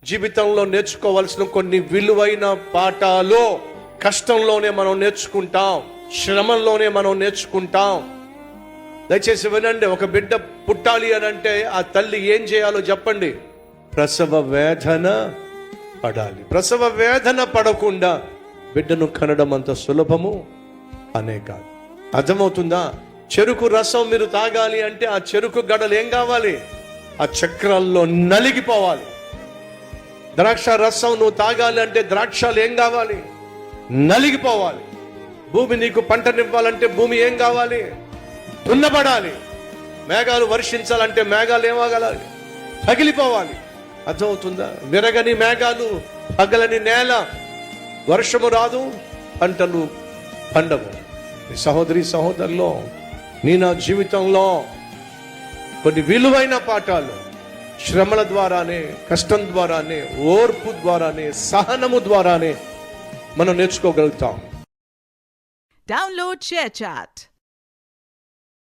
జీవితంలో నేర్చుకోవాల్సిన కొన్ని విలువైన పాఠాలు కష్టంలోనే మనం నేర్చుకుంటాం, శ్రమంలోనే మనం నేర్చుకుంటాం. దయచేసి వినండి. ఒక బిడ్డ పుట్టాలి అని అంటే ఆ తల్లి ఏం చేయాలో చెప్పండి. ప్రసవ వేదన పడాలి. ప్రసవ వేదన పడకుండా బిడ్డను కనడం అంత సులభము అనే కాదు. అర్థమవుతుందా? చెరుకు రసం మీరు తాగాలి అంటే ఆ చెరుకు గడలు ఏం కావాలి? ఆ చక్రాల్లో నలిగిపోవాలి. ద్రాక్ష రసం నువ్వు తాగాలి అంటే ద్రాక్షలు ఏం కావాలి? నలిగిపోవాలి. భూమి నీకు పంటనివ్వాలంటే భూమి ఏం కావాలి? దున్నబడాలి. మేఘాలు వర్షించాలంటే మేఘాలు ఏమగలాలి? పగిలిపోవాలి. అర్థమవుతుందా? విరగని మేఘాలు, పగలని నేల, వర్షము రాదు, పంటలు పండవు. సహోదరి సహోదరులో, నా జీవితంలో కొన్ని విలువైన పాఠాలు శ్రమల ద్వారానే, కష్టం ద్వారానే, ఓర్పు ద్వారానే, సహనము ద్వారానే మనం నేర్చుకోగలుగుతాం. Download ShareChat.